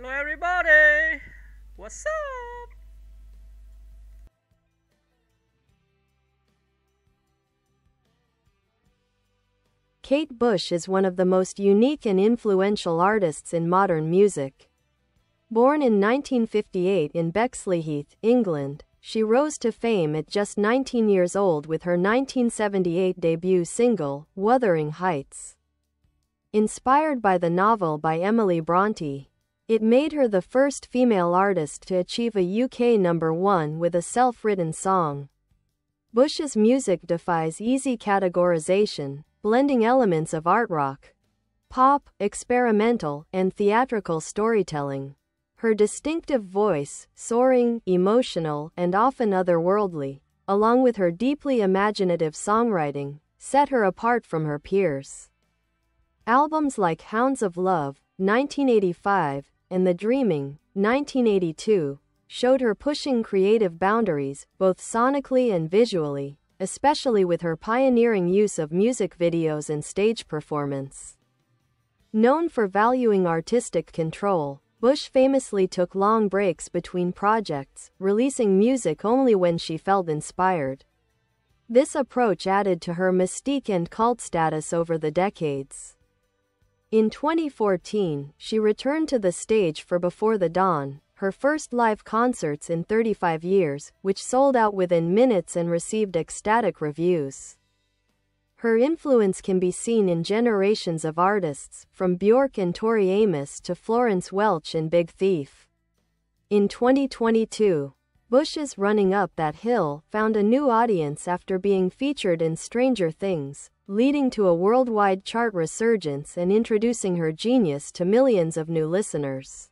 Hello everybody! What's up? Kate Bush is one of the most unique and influential artists in modern music. Born in 1958 in Bexleyheath, England, she rose to fame at just 19 years old with her 1978 debut single, Wuthering Heights. Inspired by the novel by Emily Brontë, it made her the first female artist to achieve a UK #1 with a self-written song. Bush's music defies easy categorization, blending elements of art rock, pop, experimental, and theatrical storytelling. Her distinctive voice, soaring, emotional, and often otherworldly, along with her deeply imaginative songwriting, set her apart from her peers. Albums like Hounds of Love, 1985, and The Dreaming, 1982, showed her pushing creative boundaries, both sonically and visually, especially with her pioneering use of music videos and stage performance. Known for valuing artistic control, Bush famously took long breaks between projects, releasing music only when she felt inspired. This approach added to her mystique and cult status over the decades. In 2014, she returned to the stage for Before the Dawn, her first live concerts in 35 years, which sold out within minutes and received ecstatic reviews. Her influence can be seen in generations of artists, from Bjork and Tori Amos to Florence Welch and Big Thief. In 2022, Bush's Running Up That Hill found a new audience after being featured in Stranger Things, leading to a worldwide chart resurgence and introducing her genius to millions of new listeners.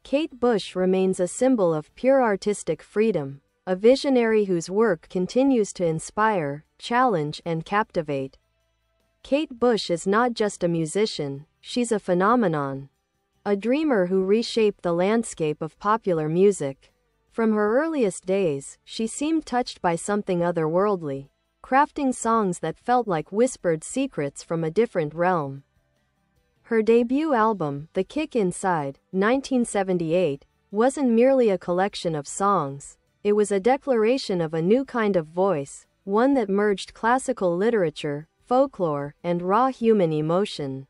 Kate Bush remains a symbol of pure artistic freedom, a visionary whose work continues to inspire, challenge, and captivate. Kate Bush is not just a musician, she's a phenomenon. A dreamer who reshaped the landscape of popular music. From her earliest days, she seemed touched by something otherworldly, crafting songs that felt like whispered secrets from a different realm. Her debut album, The Kick Inside, 1978, wasn't merely a collection of songs, it was a declaration of a new kind of voice, one that merged classical literature, folklore, and raw human emotion.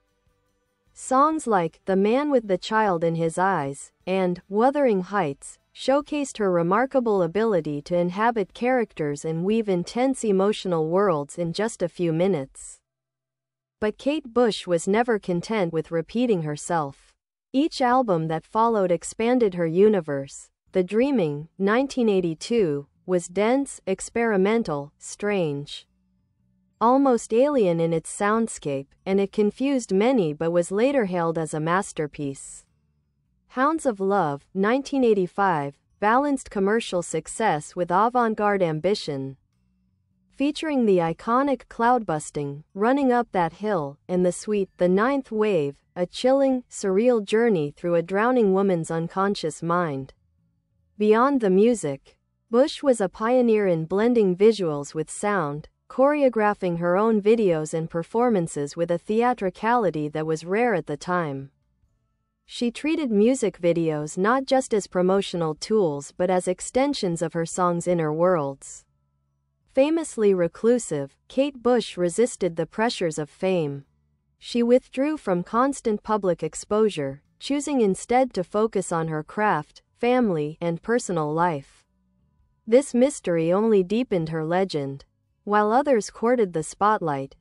Songs like The Man with the Child in His Eyes and Wuthering Heights showcased her remarkable ability to inhabit characters and weave intense emotional worlds in just a few minutes. But Kate Bush was never content with repeating herself. Each album that followed expanded her universe. The Dreaming, 1982, was dense, experimental, strange, almost alien in its soundscape, and it confused many but was later hailed as a masterpiece. Hounds of Love, 1985, balanced commercial success with avant-garde ambition. Featuring the iconic Cloudbusting, Running Up That Hill, and the sweet The Ninth Wave, a chilling, surreal journey through a drowning woman's unconscious mind. Beyond the music, Bush was a pioneer in blending visuals with sound, choreographing her own videos and performances with a theatricality that was rare at the time. She treated music videos not just as promotional tools but as extensions of her song's inner worlds. Famously reclusive, Kate Bush resisted the pressures of fame. She withdrew from constant public exposure, choosing instead to focus on her craft, family, and personal life. This mystery only deepened her legend. While others courted the spotlight,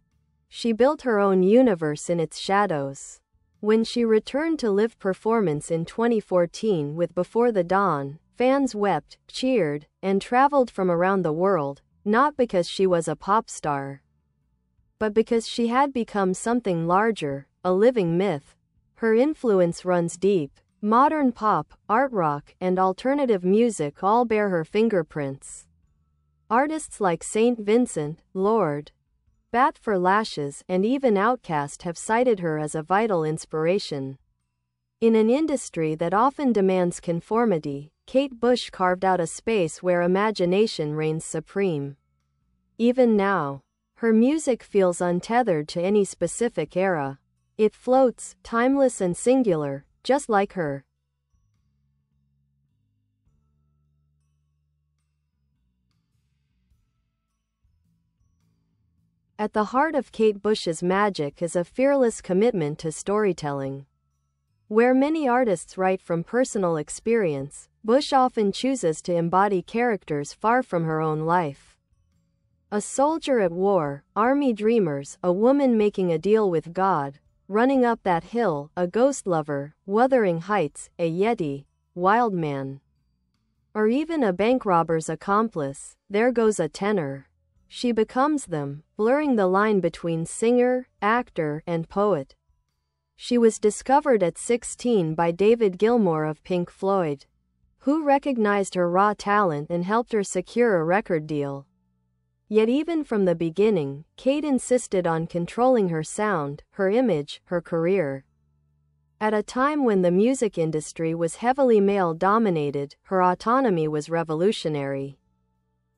she built her own universe in its shadows. When she returned to live performance in 2014 with Before the Dawn, fans wept, cheered, and traveled from around the world, not because she was a pop star, but because she had become something larger, a living myth. Her influence runs deep. Modern pop, art rock, and alternative music all bear her fingerprints. Artists like Saint Vincent, Lord, Bat for Lashes, and even Outkast have cited her as a vital inspiration. In an industry that often demands conformity, Kate Bush carved out a space where imagination reigns supreme. Even now, her music feels untethered to any specific era. It floats, timeless and singular, just like her. At the heart of Kate Bush's magic is a fearless commitment to storytelling. Where many artists write from personal experience, Bush often chooses to embody characters far from her own life. A soldier at war, army dreamers, a woman making a deal with God, running up that hill, a ghost lover, Wuthering Heights, a yeti, wild man. Or even a bank robber's accomplice, there goes a tenor. She becomes them, blurring the line between singer, actor, and poet. She was discovered at 16 by David Gilmour of Pink Floyd, who recognized her raw talent and helped her secure a record deal. Yet even from the beginning, Kate insisted on controlling her sound, her image, her career. At a time when the music industry was heavily male-dominated, her autonomy was revolutionary.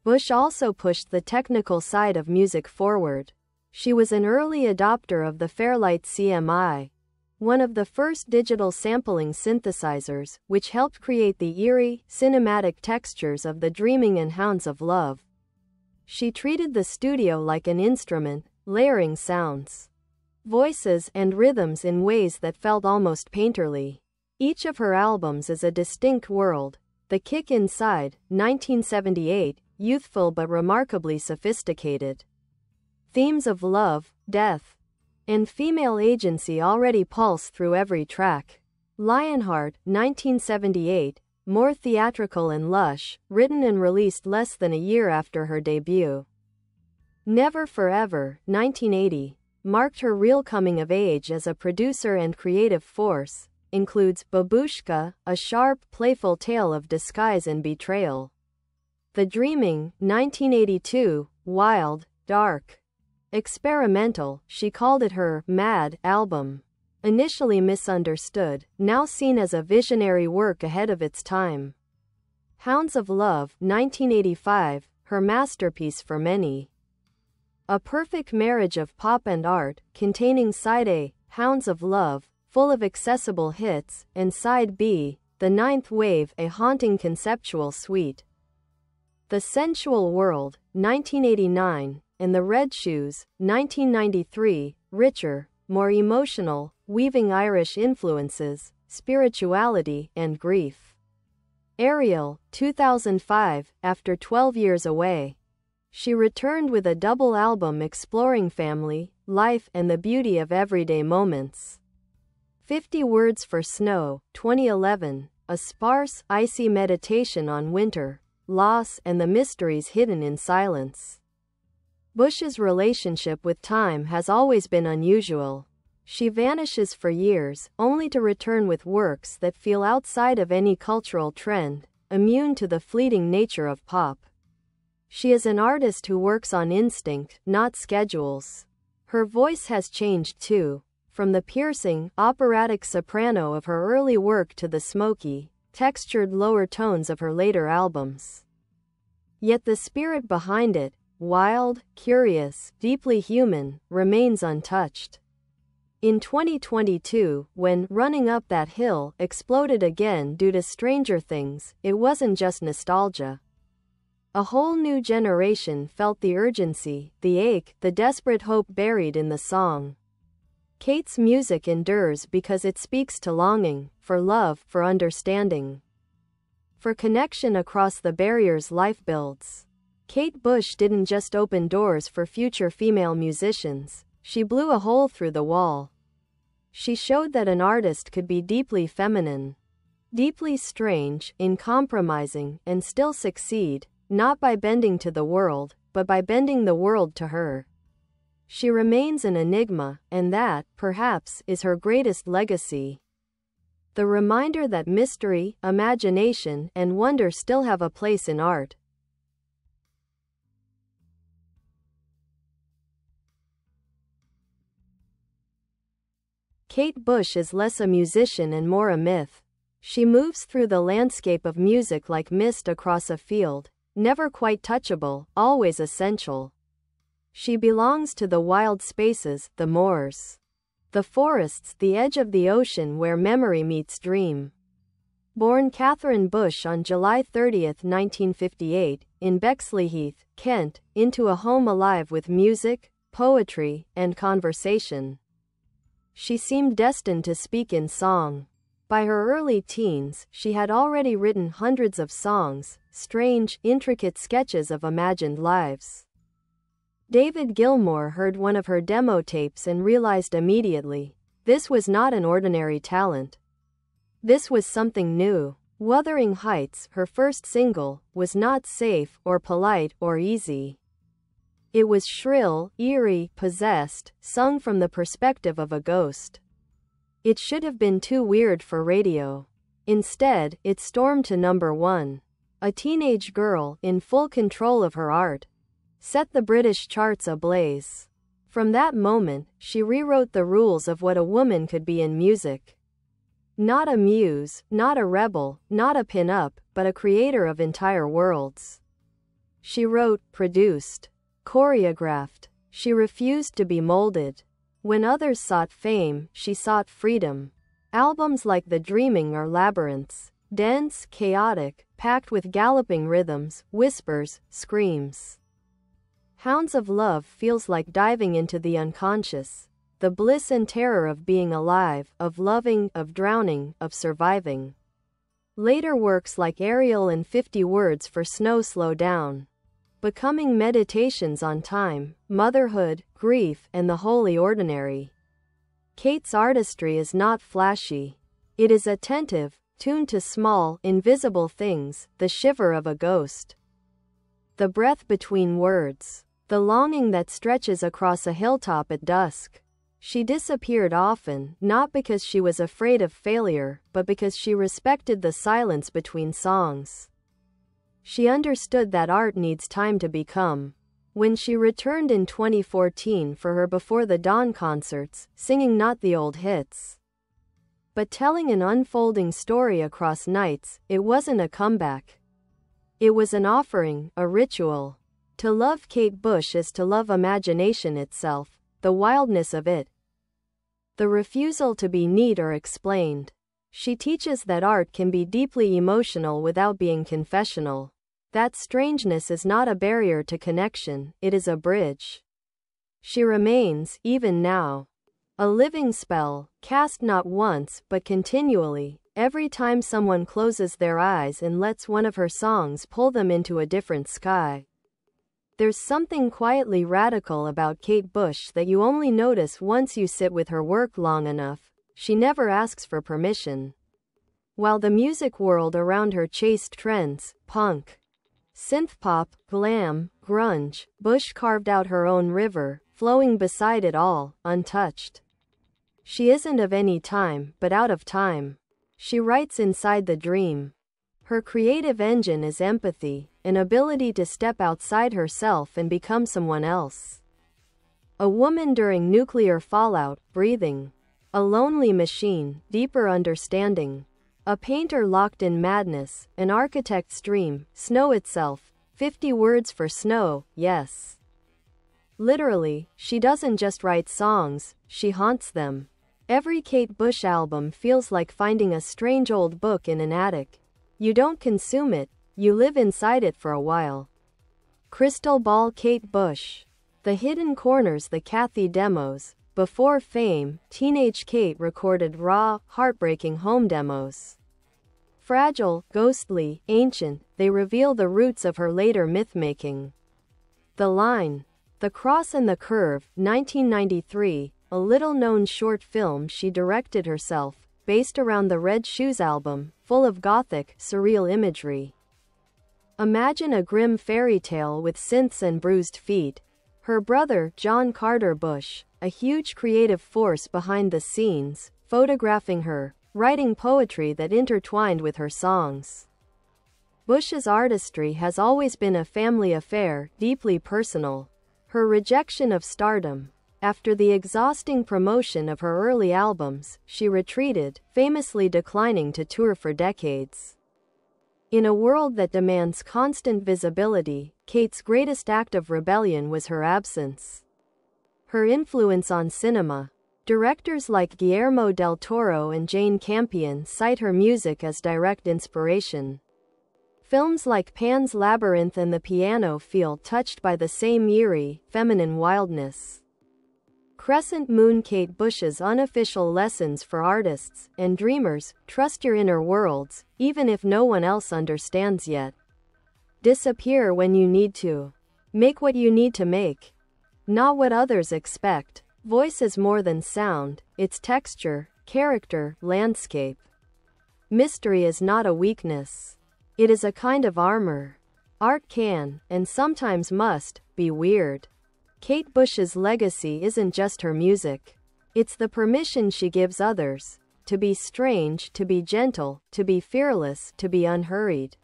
Bush also pushed the technical side of music forward. She was an early adopter of the Fairlight CMI, one of the first digital sampling synthesizers, which helped create the eerie, cinematic textures of the Dreaming and Hounds of Love. She treated the studio like an instrument, layering sounds, voices, and rhythms in ways that felt almost painterly. Each of her albums is a distinct world. The Kick Inside, 1978, youthful but remarkably sophisticated. Themes of love, death, and female agency already pulse through every track. Lionheart, 1978, more theatrical and lush, written and released less than a year after her debut. Never Forever, 1980, marked her real coming of age as a producer and creative force, includes Babushka, a sharp, playful tale of disguise and betrayal. The Dreaming, 1982, wild, dark, experimental, she called it her Mad album. Initially misunderstood, now seen as a visionary work ahead of its time. Hounds of Love, 1985, her masterpiece for many. A perfect marriage of pop and art, containing Side A, Hounds of Love, full of accessible hits, and Side B, The Ninth Wave, a haunting conceptual suite. The Sensual World, 1989, and The Red Shoes, 1993, richer, more emotional, weaving Irish influences, spirituality, and grief. Ariel, 2005, after 12 years away. She returned with a double album exploring family, life, and the beauty of everyday moments. 50 Words for Snow, 2011, a sparse, icy meditation on winter, loss, and the mysteries hidden in silence. Bush's relationship with time has always been unusual. She vanishes for years, only to return with works that feel outside of any cultural trend, immune to the fleeting nature of pop. She is an artist who works on instinct, not schedules. Her voice has changed too, from the piercing, operatic soprano of her early work to the smoky, textured lower tones of her later albums. Yet the spirit behind it, wild, curious, deeply human, remains untouched. In 2022, when Running Up That Hill exploded again due to Stranger Things, it wasn't just nostalgia. A whole new generation felt the urgency, the ache, the desperate hope buried in the song. Kate's music endures because it speaks to longing, for love, for understanding, for connection across the barriers life builds. Kate Bush didn't just open doors for future female musicians, she blew a hole through the wall. She showed that an artist could be deeply feminine, deeply strange, uncompromising, and still succeed, not by bending to the world, but by bending the world to her. She remains an enigma, and that, perhaps, is her greatest legacy. The reminder that mystery, imagination, and wonder still have a place in art. Kate Bush is less a musician and more a myth. She moves through the landscape of music like mist across a field, never quite touchable, always essential. She belongs to the wild spaces, the moors, the forests, the edge of the ocean where memory meets dream. Born Catherine Bush on July 30, 1958, in Bexleyheath, Kent, into a home alive with music, poetry, and conversation. She seemed destined to speak in song. By her early teens, she had already written hundreds of songs, strange, intricate sketches of imagined lives. David Gilmour heard one of her demo tapes and realized immediately, this was not an ordinary talent. This was something new. Wuthering Heights, her first single, was not safe, or polite, or easy. It was shrill, eerie, possessed, sung from the perspective of a ghost. It should have been too weird for radio. Instead, it stormed to number 1. A teenage girl, in full control of her art, set the British charts ablaze. From that moment, she rewrote the rules of what a woman could be in music. Not a muse, not a rebel, not a pin-up, but a creator of entire worlds. She wrote, produced, choreographed. She refused to be molded. When others sought fame, she sought freedom. Albums like The Dreaming are labyrinths, dense, chaotic, packed with galloping rhythms, whispers, screams. Hounds of Love feels like diving into the unconscious, the bliss and terror of being alive, of loving, of drowning, of surviving. Later works like Ariel and 50 Words for Snow Slow Down, becoming meditations on time, motherhood, grief, and the wholly ordinary. Kate's artistry is not flashy. It is attentive, tuned to small, invisible things, the shiver of a ghost, the breath between words, the longing that stretches across a hilltop at dusk. She disappeared often, not because she was afraid of failure, but because she respected the silence between songs. She understood that art needs time to become. When she returned in 2014 for her Before the Dawn concerts, singing not the old hits, but telling an unfolding story across nights, it wasn't a comeback. It was an offering, a ritual. To love Kate Bush is to love imagination itself, the wildness of it, the refusal to be neat or explained. She teaches that art can be deeply emotional without being confessional. That strangeness is not a barrier to connection, it is a bridge. She remains, even now, a living spell, cast not once, but continually, every time someone closes their eyes and lets one of her songs pull them into a different sky. There's something quietly radical about Kate Bush that you only notice once you sit with her work long enough. She never asks for permission. While the music world around her chased trends, punk, synthpop, glam, grunge, Bush carved out her own river, flowing beside it all, untouched. She isn't of any time, but out of time. She writes inside the dream. Her creative engine is empathy, an ability to step outside herself and become someone else. A woman during nuclear fallout, breathing. A lonely machine, deeper understanding. A painter locked in madness, an architect's dream, snow itself, 50 words for snow, yes. Literally, she doesn't just write songs, she haunts them. Every Kate Bush album feels like finding a strange old book in an attic. You don't consume it, you live inside it for a while. Crystal Ball Kate Bush. The Hidden Corners, the Kathy demos. Before fame, teenage Kate recorded raw, heartbreaking home demos. Fragile, ghostly, ancient, they reveal the roots of her later myth-making. The Line. The Cross and the Curve, 1993, a little-known short film she directed herself, based around the Red Shoes album, full of gothic, surreal imagery. Imagine a grim fairy tale with synths and bruised feet. Her brother, John Carter Bush, a huge creative force behind the scenes, photographing her, writing poetry that intertwined with her songs. Bush's artistry has always been a family affair, deeply personal. Her rejection of stardom. After the exhausting promotion of her early albums, she retreated, famously declining to tour for decades. In a world that demands constant visibility, Kate's greatest act of rebellion was her absence. Her influence on cinema. Directors like Guillermo del Toro and Jane Campion cite her music as direct inspiration. Films like Pan's Labyrinth and The Piano feel touched by the same eerie, feminine wildness. Crescent Moon. Kate Bush's unofficial lessons for artists and dreamers: trust your inner worlds, even if no one else understands yet. Disappear when you need to. Make what you need to make, not what others expect. Voice is more than sound, it's texture, character, landscape. Mystery is not a weakness. It is a kind of armor. Art can, and sometimes must, be weird. Kate Bush's legacy isn't just her music. It's the permission she gives others to be strange, to be gentle, to be fearless, to be unhurried.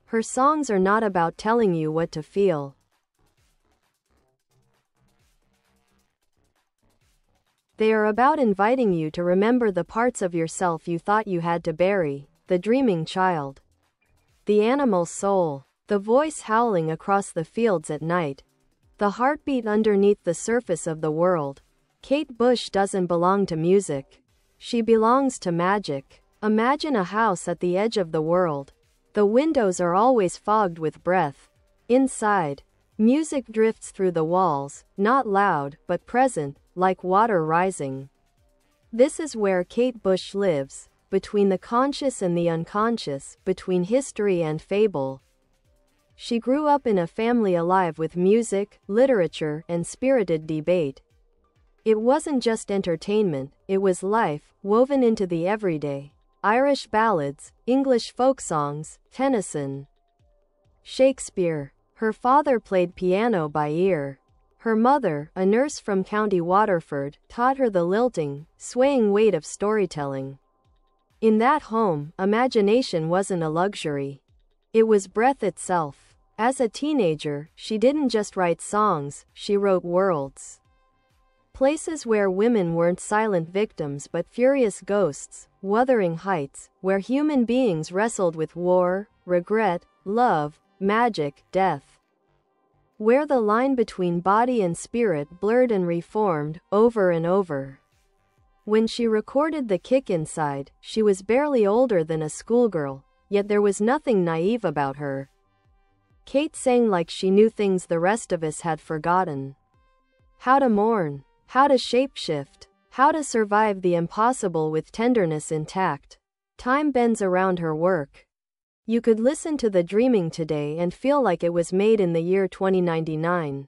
Her songs are not about telling you what to feel. They are about inviting you to remember the parts of yourself you thought you had to bury: the dreaming child, the animal soul, the voice howling across the fields at night, the heartbeat underneath the surface of the world. Kate Bush doesn't belong to music. She belongs to magic. Imagine a house at the edge of the world. The windows are always fogged with breath. Inside, music drifts through the walls, not loud, but present, like water rising. This is where Kate Bush lives, between the conscious and the unconscious, between history and fable. She grew up in a family alive with music, literature, and spirited debate. It wasn't just entertainment, it was life, woven into the everyday. Irish ballads, English folk songs, Tennyson, Shakespeare. Her father played piano by ear. Her mother, a nurse from County Waterford, taught her the lilting, swaying weight of storytelling. In that home, imagination wasn't a luxury. It was breath itself. As a teenager, she didn't just write songs, she wrote worlds. Places where women weren't silent victims but furious ghosts. Wuthering Heights, where human beings wrestled with war, regret, love, magic, death. Where the line between body and spirit blurred and reformed, over and over. When she recorded The Kick Inside, she was barely older than a schoolgirl, yet there was nothing naive about her. Kate sang like she knew things the rest of us had forgotten. How to mourn, how to shapeshift, how to survive the impossible with tenderness intact. Time bends around her work. You could listen to The Dreaming today and feel like it was made in the year 2099.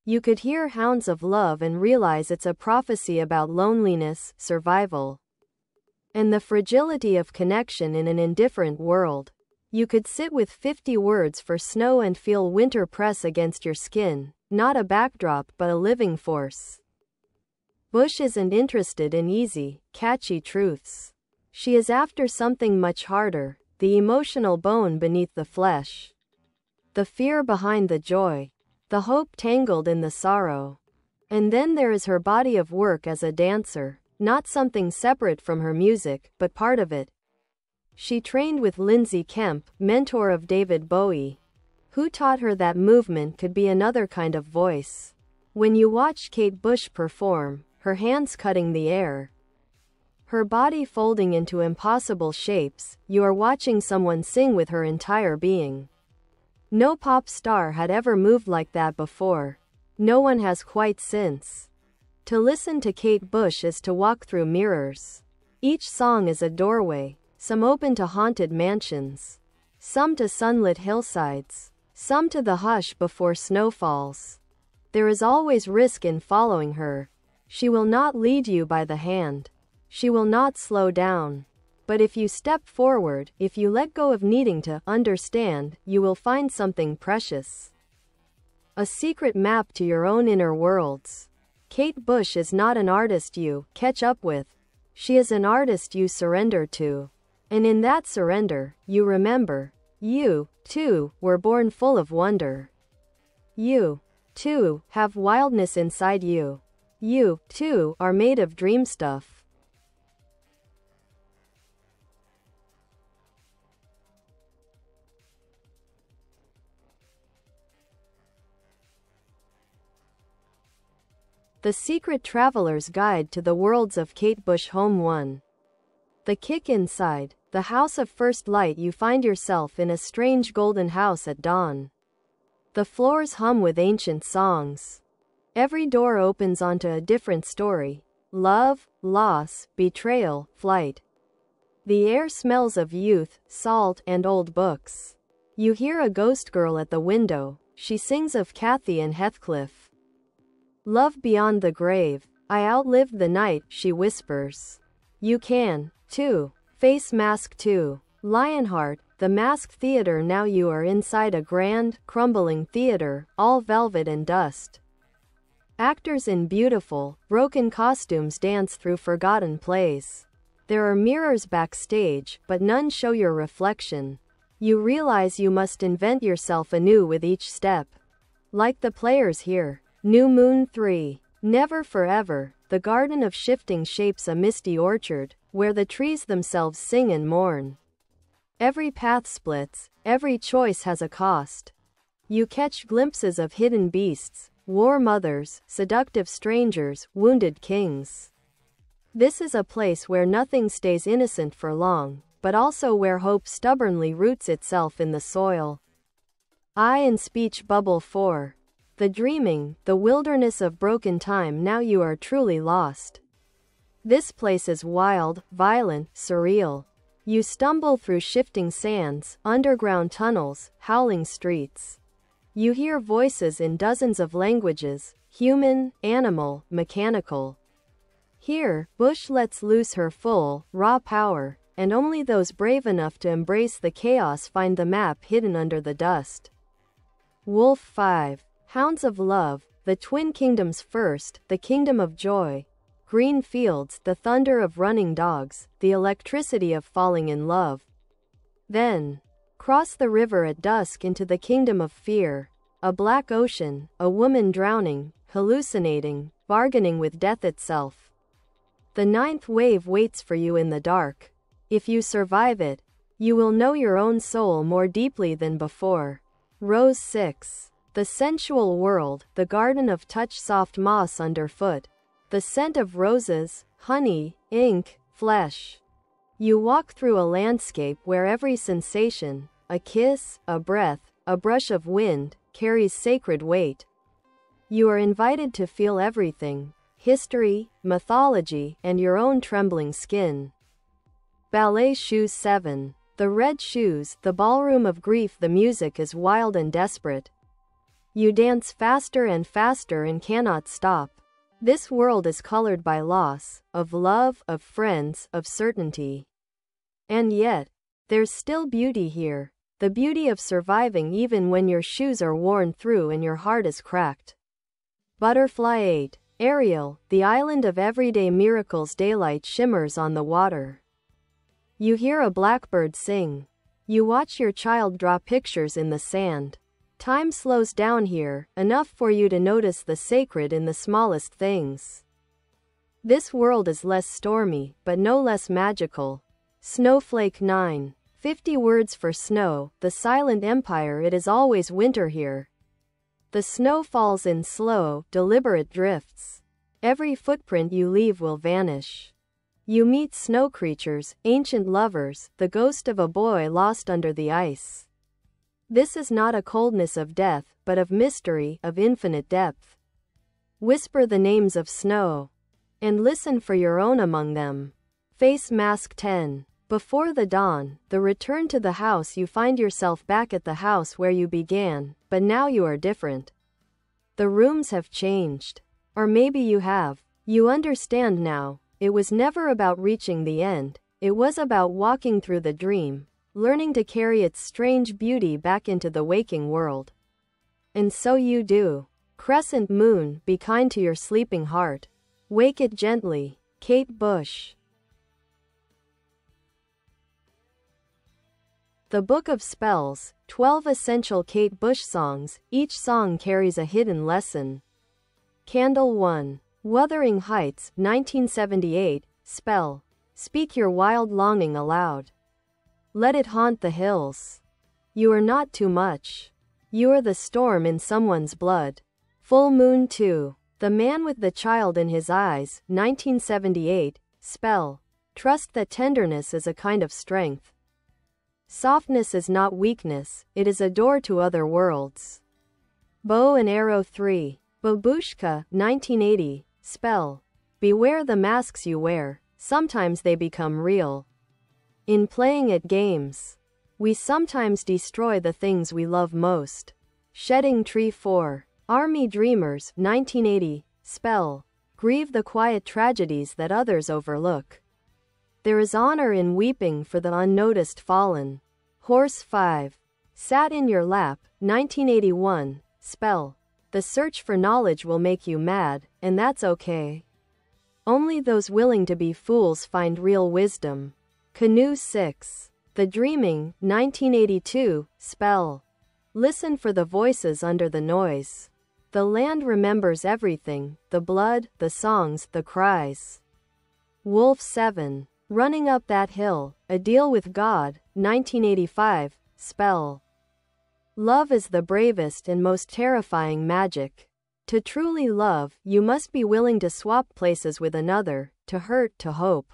You could hear Hounds of Love and realize it's a prophecy about loneliness, survival, and the fragility of connection in an indifferent world. You could sit with 50 words for Snow and feel winter press against your skin, not a backdrop but a living force. Bush isn't interested in easy, catchy truths. She is after something much harder, the emotional bone beneath the flesh. The fear behind the joy. The hope tangled in the sorrow. And then there is her body of work as a dancer, not something separate from her music, but part of it. She trained with Lindsay Kemp, mentor of David Bowie, who taught her that movement could be another kind of voice. When you watch Kate Bush perform, her hands cutting the air, her body folding into impossible shapes, you are watching someone sing with her entire being. No pop star had ever moved like that before. No one has quite since. To listen to Kate Bush is to walk through mirrors. Each song is a doorway. Some open to haunted mansions, some to sunlit hillsides, some to the hush before snow falls. There is always risk in following her. She will not lead you by the hand. She will not slow down. But if you step forward, if you let go of needing to understand, you will find something precious. A secret map to your own inner worlds. Kate Bush is not an artist you catch up with. She is an artist you surrender to. And in that surrender, you remember, you, too, were born full of wonder. You, too, have wildness inside you. You, too, are made of dream stuff. The Secret Traveler's Guide to the Worlds of Kate Bush. Home 1. The Kick Inside, the house of first light. You find yourself in a strange golden house at dawn. The floors hum with ancient songs. Every door opens onto a different story. Love, loss, betrayal, flight. The air smells of youth, salt, and old books. You hear a ghost girl at the window. She sings of Cathy and Heathcliff. Love beyond the grave. I outlived the night, she whispers. You can, too. Face Mask 2. Lionheart, the Masked Theatre. Now you are inside a grand, crumbling theater, all velvet and dust. Actors in beautiful, broken costumes dance through forgotten plays. There are mirrors backstage, but none show your reflection. You realize you must invent yourself anew with each step. Like the players here. New Moon 3. Never Forever, the garden of shifting shapes, a misty orchard, where the trees themselves sing and mourn. Every path splits, every choice has a cost. You catch glimpses of hidden beasts, war mothers, seductive strangers, wounded kings. This is a place where nothing stays innocent for long, but also where hope stubbornly roots itself in the soil. Eye and Speech Bubble 4. The dreaming, the wilderness of broken time. Now you are truly lost. This place is wild, violent, surreal. You stumble through shifting sands, underground tunnels, howling streets. You hear voices in dozens of languages, human, animal, mechanical. Here, Bush lets loose her full, raw power, and only those brave enough to embrace the chaos find the map hidden under the dust. Wolf 5. Hounds of Love, the Twin Kingdoms. First, the Kingdom of Joy. Green fields, the thunder of running dogs, the electricity of falling in love. Then, cross the river at dusk into the Kingdom of Fear. A black ocean, a woman drowning, hallucinating, bargaining with death itself. The ninth wave waits for you in the dark. If you survive it, you will know your own soul more deeply than before. Rose 6. The sensual world, the garden of touch, soft moss underfoot. The scent of roses, honey, ink, flesh. You walk through a landscape where every sensation, a kiss, a breath, a brush of wind, carries sacred weight. You are invited to feel everything, history, mythology, and your own trembling skin. Ballet Shoes 7. The Red Shoes, the ballroom of grief. The music is wild and desperate. You dance faster and faster and cannot stop. This world is colored by loss, of love, of friends, of certainty. And yet, there's still beauty here. The beauty of surviving even when your shoes are worn through and your heart is cracked. Butterfly 8. Ariel, the island of everyday miracles. Daylight shimmers on the water. You hear a blackbird sing. You watch your child draw pictures in the sand. Time slows down here, enough for you to notice the sacred in the smallest things. This world is less stormy, but no less magical. Snowflake 9. 50 words for snow, the silent empire. It is always winter here. The snow falls in slow, deliberate drifts. Every footprint you leave will vanish. You meet snow creatures, ancient lovers, the ghost of a boy lost under the ice. This is not a coldness of death, but of mystery, of infinite depth. Whisper the names of snow, and listen for your own among them. Face Mask 10. Before the dawn, the return to the house. You find yourself back at the house where you began, but now you are different. The rooms have changed. Or maybe you have. You understand now. It was never about reaching the end. It was about walking through the dream, learning to carry its strange beauty back into the waking world. And so you do. Crescent Moon, be kind to your sleeping heart. Wake it gently. Kate Bush. The Book of Spells, 12 essential Kate Bush songs, each song carries a hidden lesson. Candle 1. Wuthering Heights, 1978, Spell. Speak your wild longing aloud. Let it haunt the hills. You are not too much. You are the storm in someone's blood. Full Moon 2. The Man with the Child in His Eyes, 1978, Spell. Trust that tenderness is a kind of strength. Softness is not weakness, it is a door to other worlds. Bow and Arrow 3. Babushka, 1980, spell. Beware the masks you wear, sometimes they become real. In playing at games, we sometimes destroy the things we love most. Shedding Tree 4. Army Dreamers, 1980, spell. Grieve the quiet tragedies that others overlook. There is honor in weeping for the unnoticed fallen. Horse 5. Sat in Your Lap, 1981, spell. The search for knowledge will make you mad, and that's okay. Only those willing to be fools find real wisdom. Canoe 6. The Dreaming, 1982, spell. Listen for the voices under the noise. The land remembers everything, the blood, the songs, the cries. Wolf 7. Running Up That Hill, A Deal with God, 1985, spell. Love is the bravest and most terrifying magic. To truly love, you must be willing to swap places with another, to hurt, to hope.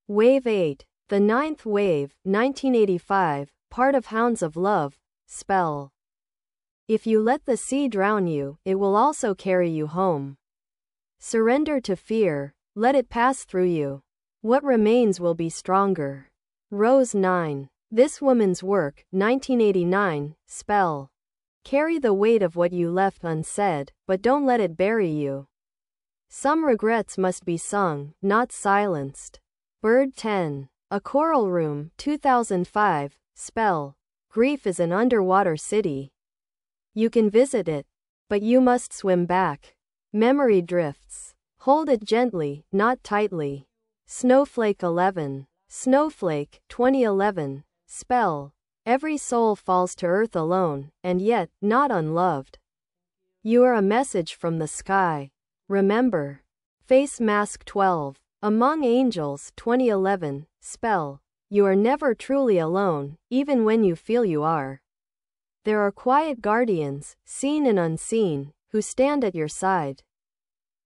Wave 8. The Ninth Wave, 1985, part of Hounds of Love, spell. If you let the sea drown you, it will also carry you home. Surrender to fear, let it pass through you. What remains will be stronger. Rose 9. This Woman's Work, 1989, spell. Carry the weight of what you left unsaid, but don't let it bury you. Some regrets must be sung, not silenced. Bird 10. A Coral Room, 2005, spell. Grief is an underwater city. You can visit it, but you must swim back. Memory drifts. Hold it gently, not tightly. Snowflake 11. Snowflake, 2011, spell. Every soul falls to earth alone, and yet, not unloved. You are a message from the sky. Remember. Face Mask 12. Among Angels, 2011, spell. You are never truly alone, even when you feel you are. There are quiet guardians, seen and unseen, who stand at your side.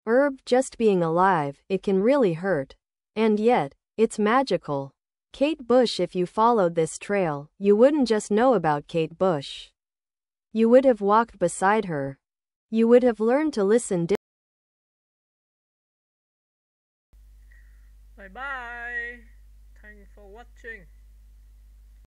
Herb, just being alive, it can really hurt. And yet, it's magical. Kate Bush. If you followed this trail, you wouldn't just know about Kate Bush. You would have walked beside her. You would have learned to listen. Bye bye. Thanks for watching.